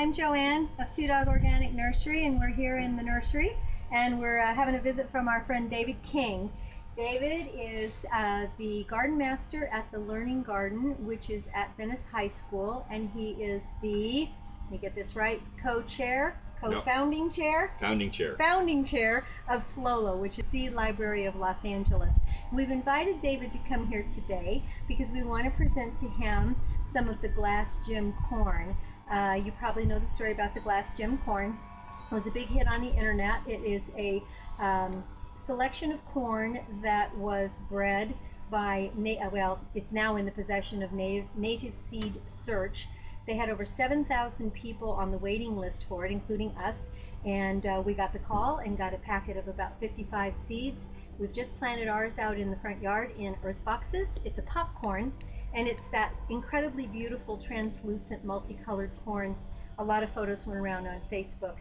I'm Joanne of Two Dog Organic Nursery, and we're here in the nursery, and we're having a visit from our friend David King. David is the garden master at the Learning Garden, which is at VeniceHigh School, and he is the, let me get this right, Founding Chair of SLOLA, which is Seed Library of Los Angeles. We've invited David to come here today because we want to present to him some of the glass gem corn. You probably know the story about the glass gem corn. It was a big hit on the internet. It is a selection of corn that was bred by, well, it's now in the possession of Native Seed Search. They had over 7,000 people on the waiting list for it, including us, and we got the call and got a packet of about 55 seeds. We've just planted ours out in the front yard in earth boxes. It's a popcorn, and it's that incredibly beautiful, translucent, multicolored corn. A lot of photos went around on Facebook.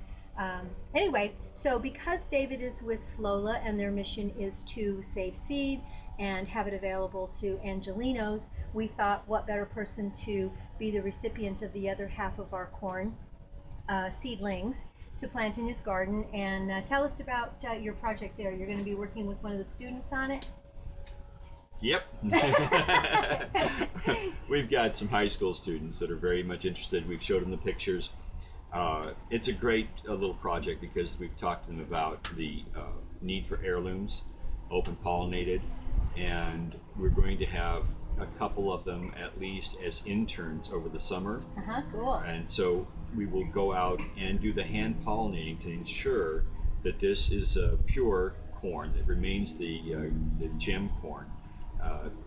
Anyway, so because David is with SLOLA and their mission is to save seed and have it available to Angelinos, we thought what better person to be the recipient of the other half of our corn seedlings to plant in his garden. And tell us about your project there. You're going to be working with one of the students on it? Yep. We've got some high school students that are very much interested. We've showed them the pictures. It's a great little project because we've talked to them about the need for heirlooms, open pollinated, and we're going to have a couple of them at least as interns over the summer. Cool. And so we will go out and do the hand pollinating to ensure that this is pure corn that remains the gem corn.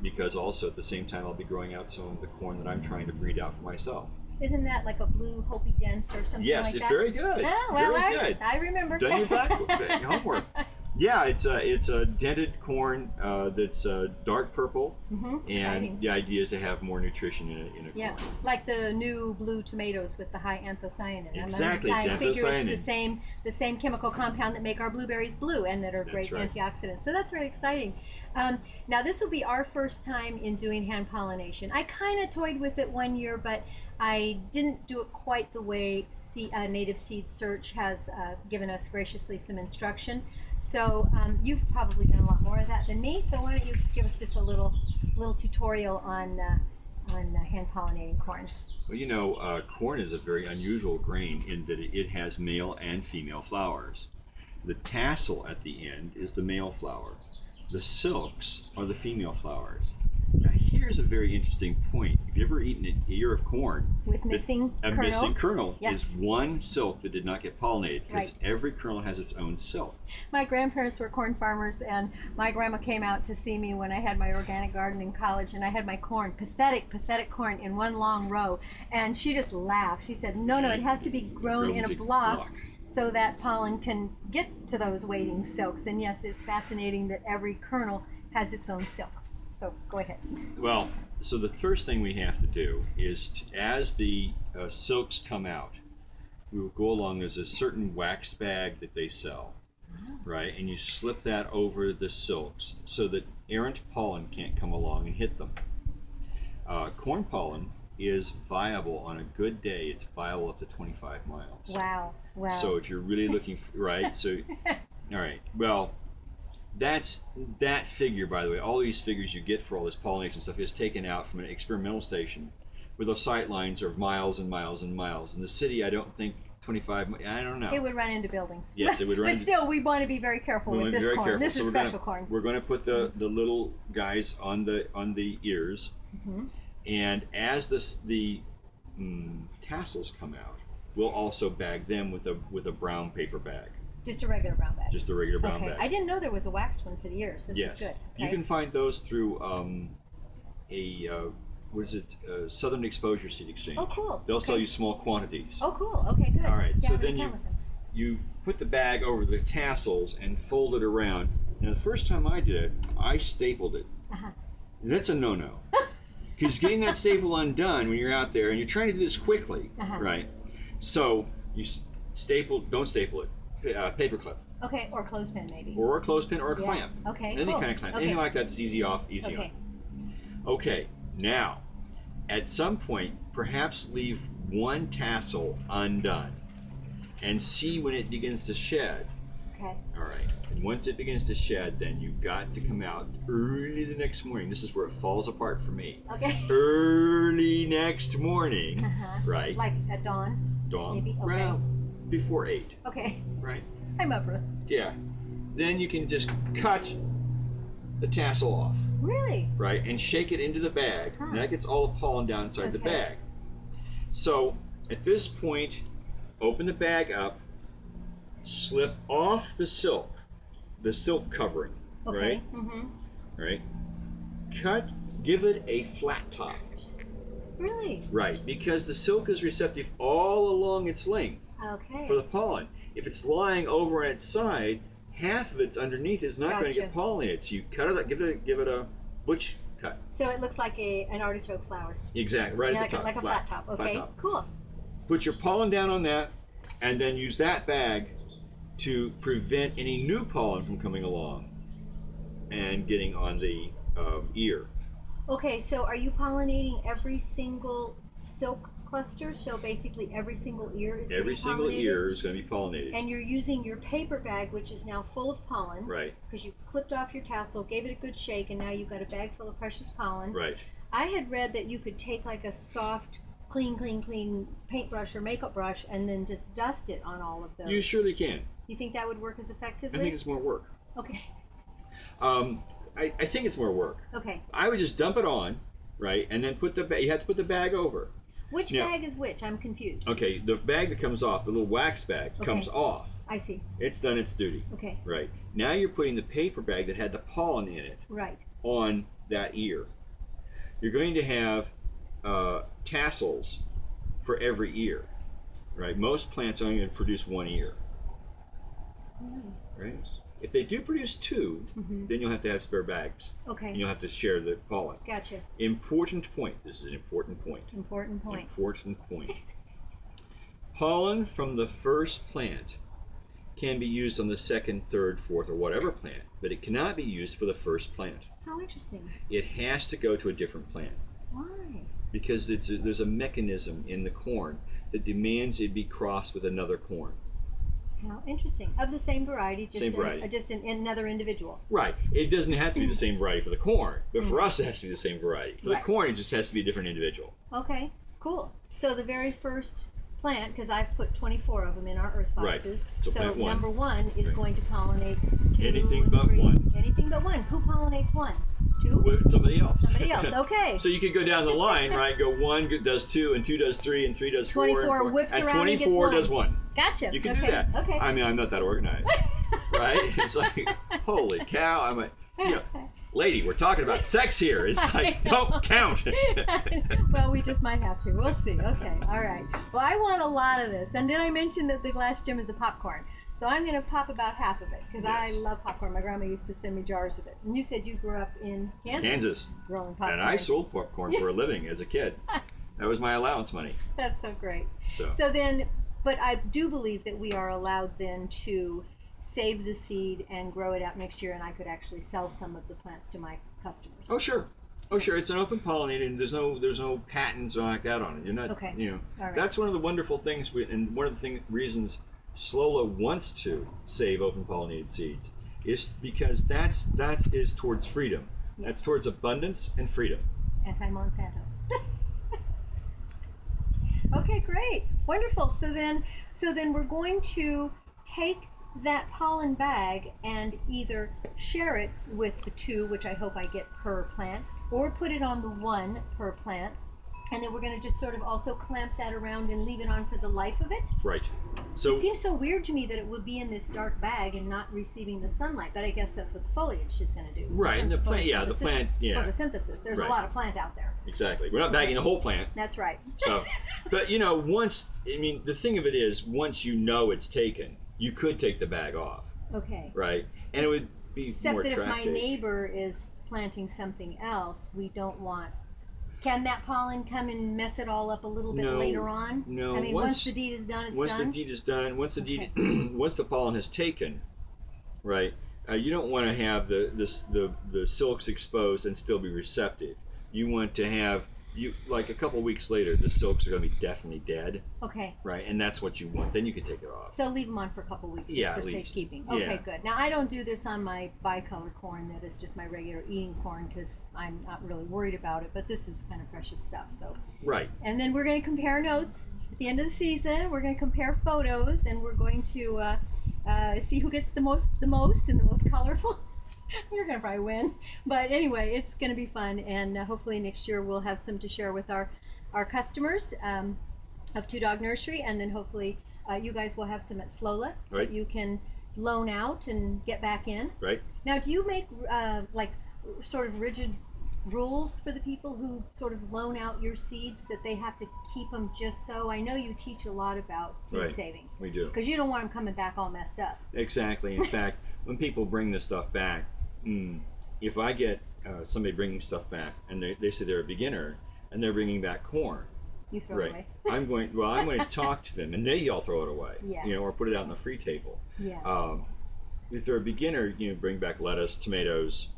Because also at the same time I'll be growing out some of the corn that I'm trying to breed out for myself. Isn't that like a blue Hopi dent or something like that? Yes, very good. Oh, well, very good. I remember. Done your homework. Yeah, it's a dented corn that's dark purple, and exciting. The idea is to have more nutrition in a Yeah, corn. Like the new blue tomatoes with the high anthocyanin. Exactly, I it's figure anthocyanin. it's the same chemical compound that make our blueberries blue and that are great antioxidants. So that's very exciting. Now this will be our first time in doing hand pollination. I kind of toyed with it one year, but I didn't do it quite the way Native Seed Search has given us graciously some instruction. So you've probably done a lot more of that than me. So why don't you give us just a little tutorial on hand pollinating corn? Well, you know, corn is a very unusual grain in that it has male and female flowers. The tassel at the end is the male flower. The silks are the female flowers. Now here's a very interesting point. If you've ever eaten an ear of corn with missing kernels, a missing kernel yes. is one silk that did not get pollinated, because every kernel has its own silk. My grandparents were corn farmers, and my grandma came out to see me when I had my organic garden in college, and I had my corn, pathetic corn, in one long row, and she just laughed. She said, no, it has to be grown in a block so that pollen can get to those waiting silks. And yes, it's fascinating that every kernel has its own silk. So go ahead. Well, so the first thing we have to do is, as the silks come out, we will go along. There's a certain waxed bag that they sell, right? And you slip that over the silks so that errant pollen can't come along and hit them. Corn pollen is viable on a good day. It's viable up to 25 miles. Wow. So if you're really looking for, all right, well, that figure, by the way, all these figures you get for all this pollination stuff is taken out from an experimental station where those sight lines are miles and miles and miles. In the city, I don't think 25, I don't know. It would run into buildings. Yes, it would run But still, we want to be very careful with this corn. This is special corn. We're going to put the little guys on the ears, and as the tassels come out, we'll also bag them with a brown paper bag. Just a regular brown bag. Just a regular brown bag. I didn't know there was a waxed one for the ears. This is good. Okay. You can find those through Southern Exposure Seed Exchange. Oh, cool. They'll sell you small quantities. Oh, cool. Okay, good. All right. Yeah, So then you put the bag over the tassels and fold it around. Now, the first time I did it, I stapled it. That's a no-no. Because getting that staple undone when you're out there and you're trying to do this quickly, right? So you don't staple it. Paper clip. Okay, or clothespin maybe. Or a clothespin or a clamp. Okay, Any kind of clamp. Anything like that's easy off, easy on. Okay, now at some point, perhaps leave one tassel undone and see when it begins to shed. Okay. All right. And once it begins to shed, then you've got to come out early the next morning. This is where it falls apart for me. Okay. Early next morning, right? Like at dawn? Dawn. Maybe? Okay. Well, before 8. Okay. Right? I'm up for it. Yeah. Then you can just cut the tassel off. Really? Right? And shake it into the bag. And that gets all the pollen down inside the bag. So at this point, open the bag up, slip off the silk covering, right? Right? Cut, give it a flat top. Really? Right, because the silk is receptive all along its length for the pollen. If it's lying over on its side, half of it's underneath is not going to get pollinated. So you cut it, give it a butch cut. So it looks like an artichoke flower. Exactly, right at the top. Like a flat top. Okay, flat top. Cool. Put your pollen down on that, and then use that bag to prevent any new pollen from coming along and getting on the ear. Okay, so are you pollinating every single silk cluster? So basically every single ear is Every single ear is going to be pollinated. And you're using your paper bag, which is now full of pollen. Right. Because you clipped off your tassel, gave it a good shake, and now you've got a bag full of precious pollen. Right. I had read that you could take like a soft, clean paintbrush or makeup brush and then just dust it on all of those. You surely can. You think that would work as effectively? I think it's more work. Okay. I think it's more work. Okay. I would just dump it on, right, and then put the you have to put the bag over. Which bag is which? I'm confused. Okay, the bag that comes off, the little wax bag, comes off. I see. It's done its duty. Okay. Right. Now you're putting the paper bag that had the pollen in it on that ear. You're going to have tassels for every ear. Right. Most plants are only going to produce one ear. Right. If they do produce 2, then you'll have to have spare bags. Okay. And you'll have to share the pollen. Gotcha. Important point. This is an important point. Important point. Important point. Pollen from the first plant can be used on the second, third, fourth, or whatever plant, but it cannot be used for the first plant. How interesting. It has to go to a different plant. Why? Because there's a mechanism in the corn that demands it be crossed with another corn. How interesting. Of the same variety, just just another individual. Right. It doesn't have to be the same variety for the corn, but for us it has to be the same variety. For the corn, it just has to be a different individual. Okay, cool. So the very first plant, because I've put 24 of them in our earth boxes. Right. So plant number 1 is going to pollinate 2 anything and but 3. 1. Anything but 1. Who pollinates 1? 2? With somebody else. Somebody else. Okay. So you could go down the line, right? Go 1 does 2, and 2 does 3, and 3 does 4. 24 and whips and around 24 and gets 1. does 1. Gotcha. You can do that. Okay. I mean, I'm not that organized, right? It's like, holy cow! I'm like, lady, we're talking about sex here. It's like, don't count. Well, we just might have to. We'll see. Okay. All right. Well, I want a lot of this, and then I mentioned that the glass gem is a popcorn. So I'm going to pop about half of it because I love popcorn. My grandma used to send me jars of it. And you said you grew up in Kansas. Growing popcorn. And I sold popcorn for a living as a kid. That was my allowance money. That's so great. So then, but I do believe that we are allowed then to save the seed and grow it out next year, and I could actually sell some of the plants to my customers. Oh sure. Oh sure, it's an open pollinated, and there's no patents or like that on it. You're not, That's one of the wonderful things, and one of the reasons SLOLA wants to save open pollinated seeds is because that is towards freedom. Yeah. That's towards abundance and freedom. Anti-Monsanto. Okay, great, wonderful. So then we're going to take that pollen bag and either share it with the 2, which I hope I get per plant, or put it on the 1 per plant, and then we're going to just sort of also clamp that around and leave it on for the life of it. Right. So it seems so weird to me that it would be in this dark bag and not receiving the sunlight, but I guess that's what the foliage is going to do. Right, and the plant, photosynthesis. There's a lot of plant out there. Exactly. We're not bagging the whole plant. That's right. So, but the thing of it is, once you know it's taken, you could take the bag off. Okay. Right, and it would be more attractive. Except that if my neighbor is planting something else, we don't want. Can that pollen come and mess it all up a little bit later on? No. I mean, once the deed is done, it's done. Once the deed is done, once the pollen has taken, right? You don't want to have the silks exposed and still be receptive. You want to have you like a couple weeks later, the silks are going to be definitely dead. Okay. Right, and that's what you want. Then you can take it off. So leave them on for a couple weeks just for safekeeping. Yeah. Okay, good. Now I don't do this on my bicolor corn that is just my regular eating corn because I'm not really worried about it. But this is kind of precious stuff. So. Right. And then we're going to compare notes at the end of the season. We're going to compare photos, and we're going to see who gets the most and the most colorful. You're going to probably win. But anyway, it's going to be fun, and hopefully next year we'll have some to share with our customers of Two Dog Nursery, and then hopefully you guys will have some at SLOLA that you can loan out and get back in. Right. Now, do you make like sort of rigid rules for the people who sort of loan out your seeds that they have to keep them just so? I know you teach a lot about seed saving. We do. Because you don't want them coming back all messed up. Exactly. In fact, when people bring this stuff back, if I get somebody bringing stuff back and they say they're a beginner and they're bringing back corn, you throw it away. I'm going to talk to them and they all throw it away, or put it out on the free table. Yeah. If they're a beginner, bring back lettuce, tomatoes,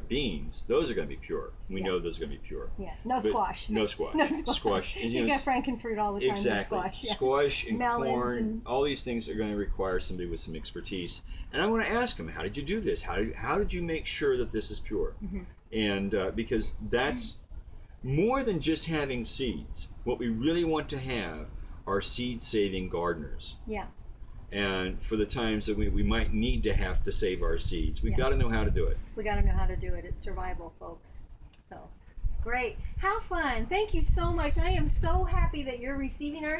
beans. Those are going to be pure. We know those are going to be pure. Yeah. No squash. No squash. No squash. Squash. And, you got frankenfruit all the time. Exactly. Squash. Yeah. Squash and melons corn. And... all these things are going to require somebody with some expertise. And I want to ask them, how did you do this? How did you make sure that this is pure? And because that's more than just having seeds. What we really want to have are seed-saving gardeners. Yeah. And for the times that we might need to have to save our seeds, we've got to know how to do it. We got to know how to do it. It's survival, folks. So, great. How fun. Thank you so much. I am so happy that you're receiving our...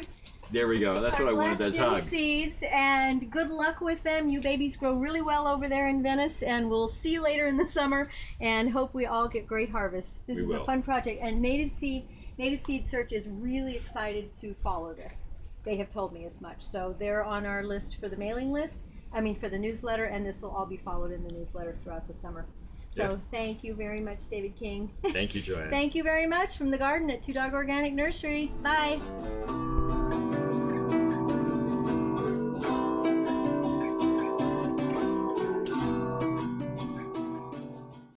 There we go. That's what I wanted, that hug. Seeds, and good luck with them. You babies grow really well over there in Venice, and we'll see you later in the summer, and hope we all get great harvests. This is a fun project, and Native Seed Search is really excited to follow this. They have told me as much. So they're on our list for the mailing list, for the newsletter, and this will all be followed in the newsletter throughout the summer. So thank you very much, David King. Thank you, Joanne. Thank you very much from the garden at Two Dog Organic Nursery. Bye.